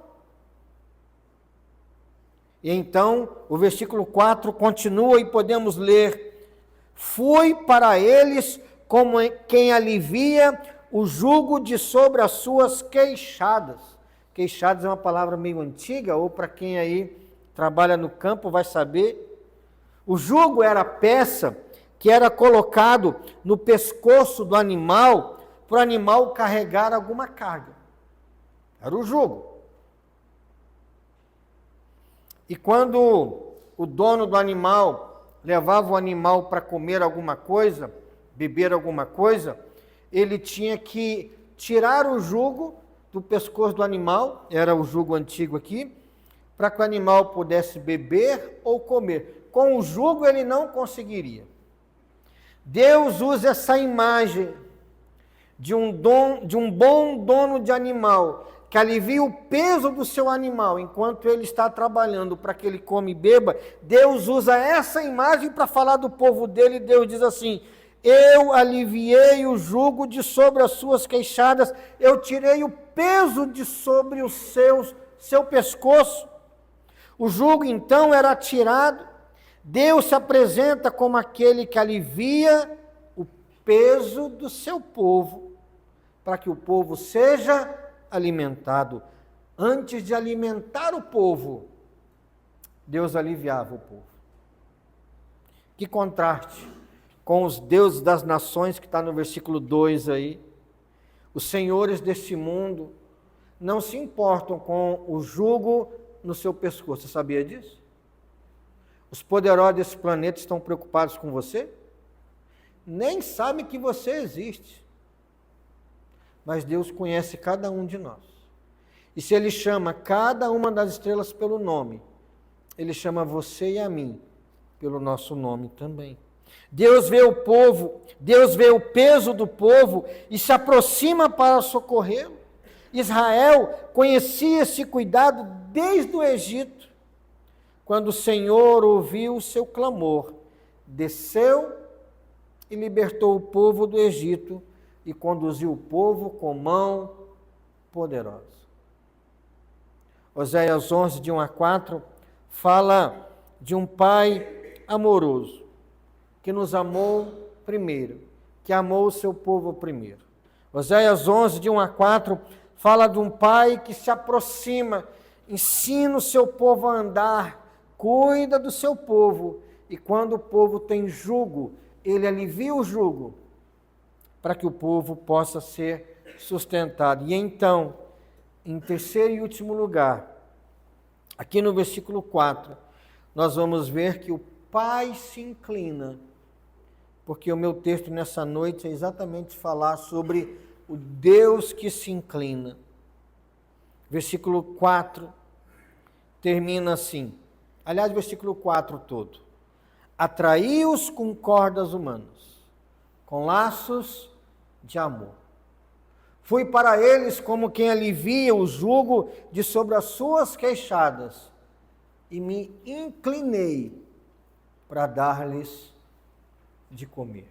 E então, o versículo 4 continua e podemos ler: fui para eles como quem alivia o jugo de sobre as suas queixadas. Queixadas é uma palavra meio antiga, ou para quem aí trabalha no campo vai saber. O jugo era a peça que era colocado no pescoço do animal para o animal carregar alguma carga. Era o jugo. E quando o dono do animal levava o animal para comer alguma coisa, beber alguma coisa, ele tinha que tirar o jugo do pescoço do animal, era o jugo antigo aqui, para que o animal pudesse beber ou comer. Com o jugo ele não conseguiria. Deus usa essa imagem de um bom dono de animal, que alivia o peso do seu animal, enquanto ele está trabalhando para que ele come e beba. Deus usa essa imagem para falar do povo dele. Deus diz assim: eu aliviei o jugo de sobre as suas queixadas, eu tirei o peso de sobre o seu pescoço. O jugo então era tirado. Deus se apresenta como aquele que alivia o peso do seu povo, para que o povo seja alimentado. Antes de alimentar o povo, Deus aliviava o povo. Que contraste com os deuses das nações, que está no versículo 2 aí. Os senhores deste mundo não se importam com o jugo no seu pescoço. Você sabia disso? Os poderosos desse planeta estão preocupados com você? Nem sabem que você existe. Mas Deus conhece cada um de nós. E se Ele chama cada uma das estrelas pelo nome, Ele chama você e a mim pelo nosso nome também. Deus vê o povo, Deus vê o peso do povo e se aproxima para socorrê-lo. Israel conhecia esse cuidado desde o Egito. Quando o Senhor ouviu o seu clamor, desceu e libertou o povo do Egito e conduziu o povo com mão poderosa. Oséias 11, de 1 a 4, fala de um pai amoroso, que nos amou primeiro, que amou o seu povo primeiro. Oséias 11, de 1 a 4, fala de um pai que se aproxima, ensina o seu povo a andar, cuida do seu povo, e quando o povo tem jugo, ele alivia o jugo, para que o povo possa ser sustentado. E então, em terceiro e último lugar, aqui no versículo 4, nós vamos ver que o pai se inclina, porque o meu texto nessa noite é exatamente falar sobre o Deus que se inclina. Versículo 4 termina assim, aliás, versículo 4 todo. Atraí-os com cordas humanas, com laços de amor. Fui para eles como quem alivia o jugo de sobre as suas queixadas, e me inclinei para dar-lhes de comer.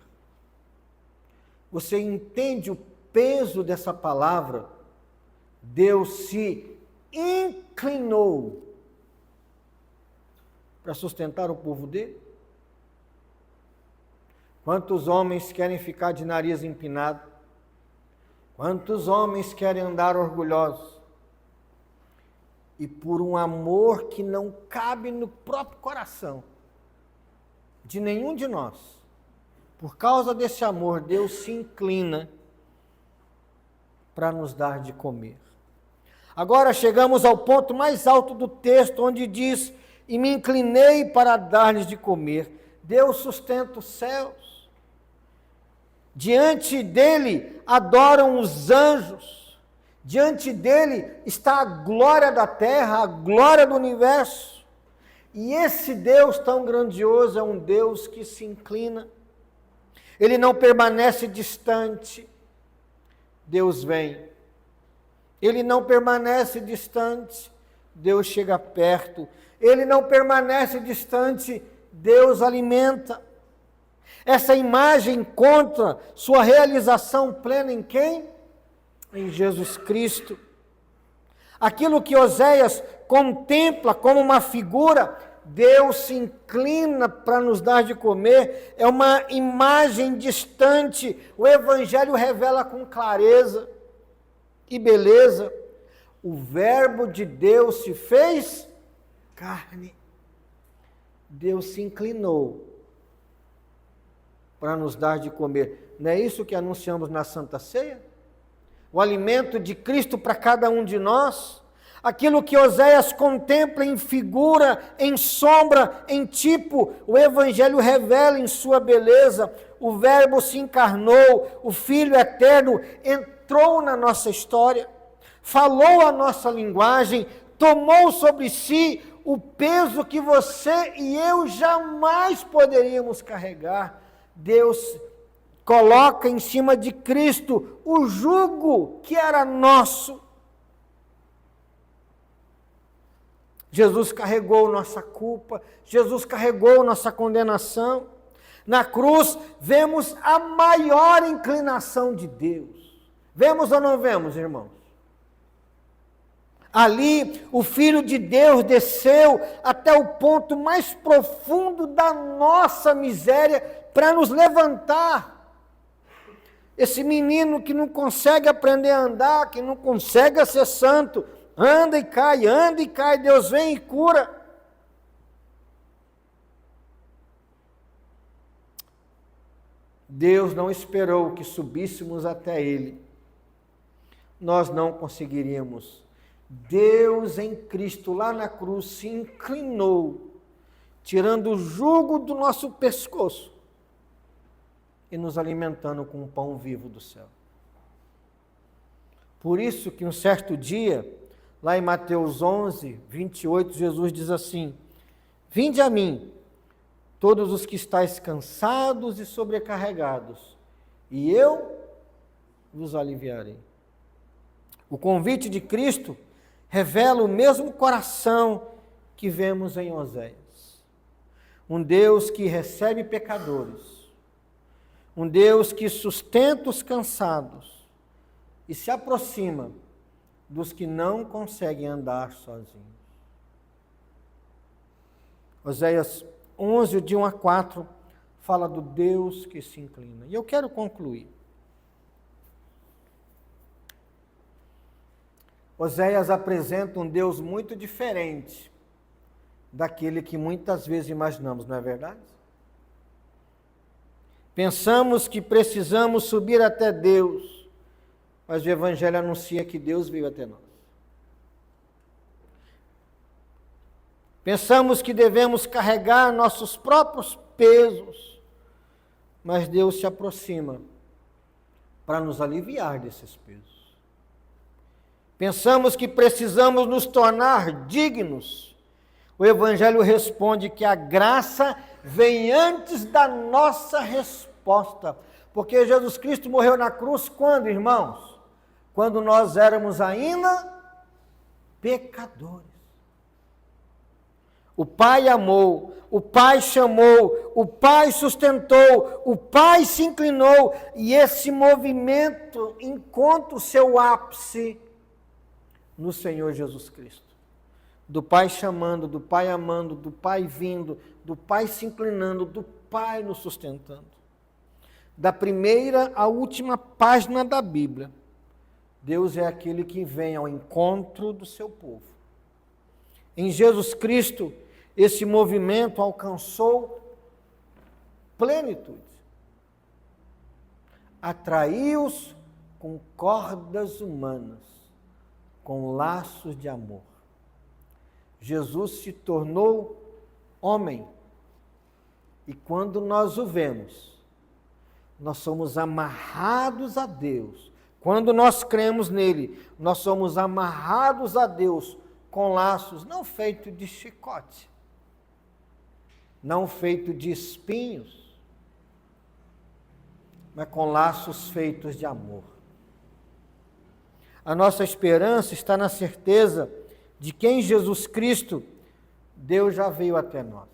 Você entende o peso dessa palavra? Deus se inclinou para sustentar o povo dele? Quantos homens querem ficar de nariz empinado? Quantos homens querem andar orgulhosos? E por um amor que não cabe no próprio coração de nenhum de nós, por causa desse amor, Deus se inclina para nos dar de comer. Agora chegamos ao ponto mais alto do texto, onde diz: e me inclinei para dar-lhes de comer. Deus sustenta os céus. Diante dele adoram os anjos. Diante dele está a glória da terra, a glória do universo. E esse Deus tão grandioso é um Deus que se inclina. Ele não permanece distante. Deus vem. Ele não permanece distante. Deus chega perto. Ele não permanece distante. Deus alimenta. Essa imagem encontra sua realização plena em quem? Em Jesus Cristo. Aquilo que Oséias contempla como uma figura, Deus se inclina para nos dar de comer, é uma imagem distante. O Evangelho revela com clareza e beleza. O Verbo de Deus se fez carne, Deus se inclinou para nos dar de comer. Não é isso que anunciamos na Santa Ceia? O alimento de Cristo para cada um de nós. Aquilo que Oséias contempla em figura, em sombra, em tipo, o Evangelho revela em sua beleza. O Verbo se encarnou, o Filho eterno entrou na nossa história, falou a nossa linguagem, tomou sobre si o peso que você e eu jamais poderíamos carregar. Deus coloca em cima de Cristo o jugo que era nosso. Jesus carregou nossa culpa, Jesus carregou nossa condenação. Na cruz, vemos a maior inclinação de Deus. Vemos ou não vemos, irmãos? Ali, o Filho de Deus desceu até o ponto mais profundo da nossa miséria para nos levantar. Esse menino que não consegue aprender a andar, que não consegue ser santo, anda e cai, Deus vem e cura. Deus não esperou que subíssemos até Ele. Nós não conseguiríamos. Deus em Cristo, lá na cruz, se inclinou, tirando o jugo do nosso pescoço e nos alimentando com o pão vivo do céu. Por isso que um certo dia, lá em Mateus 11, 28, Jesus diz assim: vinde a mim, todos os que estáis cansados e sobrecarregados, e eu vos aliviarei. O convite de Cristo revela o mesmo coração que vemos em Oséias. Um Deus que recebe pecadores, um Deus que sustenta os cansados e se aproxima dos que não conseguem andar sozinhos. Oséias 11, de 1 a 4, fala do Deus que se inclina. E eu quero concluir. Oséias apresenta um Deus muito diferente daquele que muitas vezes imaginamos, não é verdade? Pensamos que precisamos subir até Deus, mas o Evangelho anuncia que Deus veio até nós. Pensamos que devemos carregar nossos próprios pesos, mas Deus se aproxima para nos aliviar desses pesos. Pensamos que precisamos nos tornar dignos. O Evangelho responde que a graça vem antes da nossa resposta. Porque Jesus Cristo morreu na cruz quando, irmãos? Quando nós éramos ainda pecadores. O Pai amou, o Pai chamou, o Pai sustentou, o Pai se inclinou, e esse movimento encontra o seu ápice no Senhor Jesus Cristo. Do Pai chamando, do Pai amando, do Pai vindo, do Pai se inclinando, do Pai nos sustentando. Da primeira à última página da Bíblia, Deus é aquele que vem ao encontro do seu povo. Em Jesus Cristo, esse movimento alcançou plenitude. Atraiu-os com cordas humanas, com laços de amor. Jesus se tornou homem, e quando nós o vemos, nós somos amarrados a Deus. Quando nós cremos nele, nós somos amarrados a Deus com laços não feitos de chicote, não feitos de espinhos, mas com laços feitos de amor. A nossa esperança está na certeza de que em Jesus Cristo, Deus já veio até nós.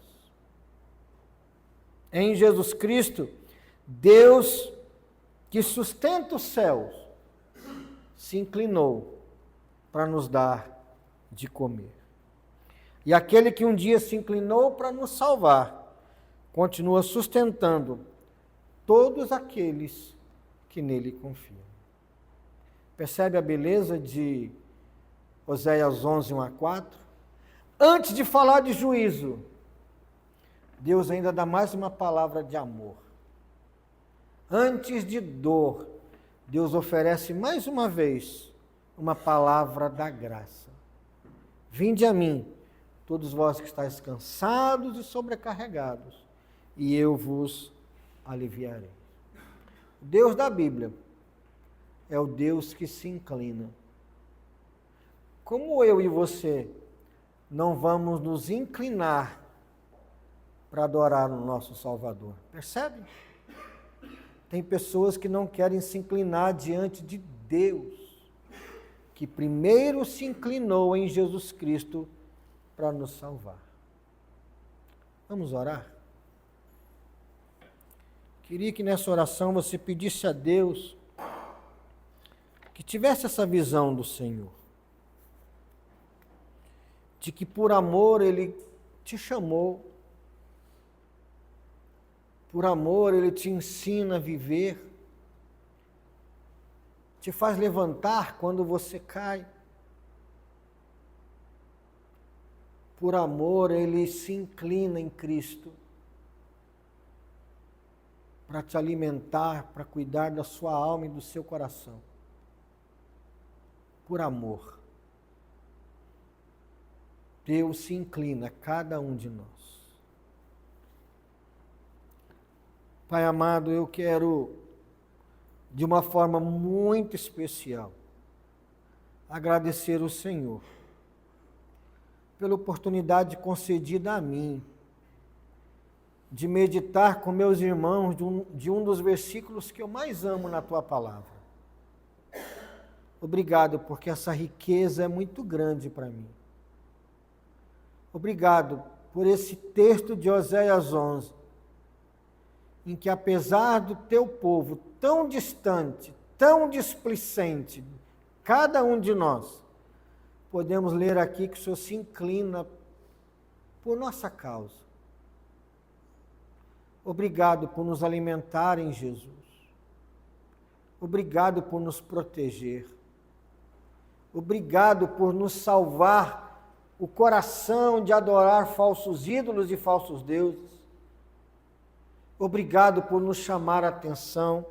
Em Jesus Cristo, Deus que sustenta os céus, se inclinou para nos dar de comer. E aquele que um dia se inclinou para nos salvar, continua sustentando todos aqueles que nele confiam. Percebe a beleza de Oséias 11, 1 a 4? Antes de falar de juízo, Deus ainda dá mais uma palavra de amor. Antes de dor, Deus oferece mais uma vez uma palavra da graça. Vinde a mim, todos vós que estáis cansados e sobrecarregados, e eu vos aliviarei. O Deus da Bíblia é o Deus que se inclina. Como eu e você não vamos nos inclinar para adorar o nosso Salvador? Percebe? Tem pessoas que não querem se inclinar diante de Deus, que primeiro se inclinou em Jesus Cristo para nos salvar. Vamos orar? Queria que nessa oração você pedisse a Deus que tivesse essa visão do Senhor, de que por amor Ele te chamou, por amor Ele te ensina a viver, te faz levantar quando você cai. Por amor Ele se inclina em Cristo para te alimentar, para cuidar da sua alma e do seu coração. Por amor, Deus se inclina a cada um de nós. Pai amado, eu quero, de uma forma muito especial, agradecer ao Senhor pela oportunidade concedida a mim de meditar com meus irmãos de um dos versículos que eu mais amo na Tua Palavra. Obrigado, porque essa riqueza é muito grande para mim. Obrigado por esse texto de Oséias 11, em que apesar do Teu povo tão distante, tão displicente, cada um de nós, podemos ler aqui que o Senhor se inclina por nossa causa. Obrigado por nos alimentar em Jesus. Obrigado por nos proteger. Obrigado por nos salvar o coração de adorar falsos ídolos e falsos deuses. Obrigado por nos chamar a atenção,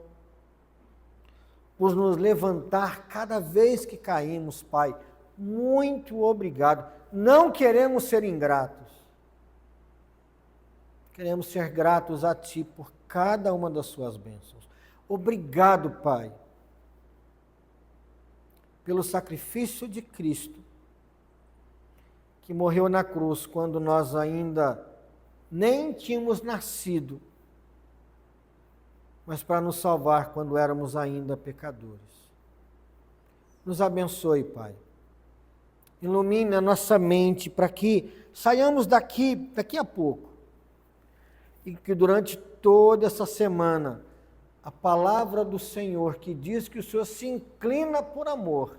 por nos levantar cada vez que caímos, Pai. Muito obrigado. Não queremos ser ingratos. Queremos ser gratos a Ti por cada uma das Suas bênçãos. Obrigado, Pai, pelo sacrifício de Cristo, que morreu na cruz quando nós ainda nem tínhamos nascido, mas para nos salvar quando éramos ainda pecadores. Nos abençoe, Pai. Ilumine a nossa mente para que saiamos daqui a pouco, e que durante toda essa semana, a palavra do Senhor que diz que o Senhor se inclina por amor,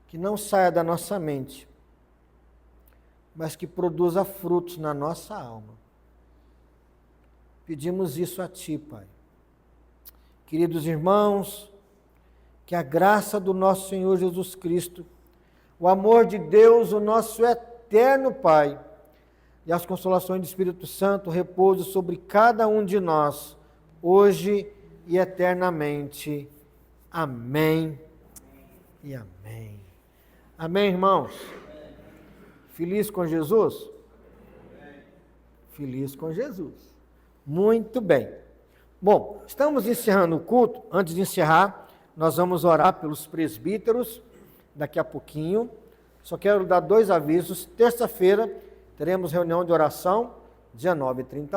que não saia da nossa mente, mas que produza frutos na nossa alma. Pedimos isso a Ti, Pai. Queridos irmãos, que a graça do nosso Senhor Jesus Cristo, o amor de Deus, o nosso eterno Pai, e as consolações do Espírito Santo repousem sobre cada um de nós, hoje e eternamente. Amém e amém. Amém, irmãos? Feliz com Jesus? Feliz com Jesus. Muito bem. Bom, estamos encerrando o culto. Antes de encerrar, nós vamos orar pelos presbíteros daqui a pouquinho. Só quero dar 2 avisos. Terça-feira teremos reunião de oração, 19h30.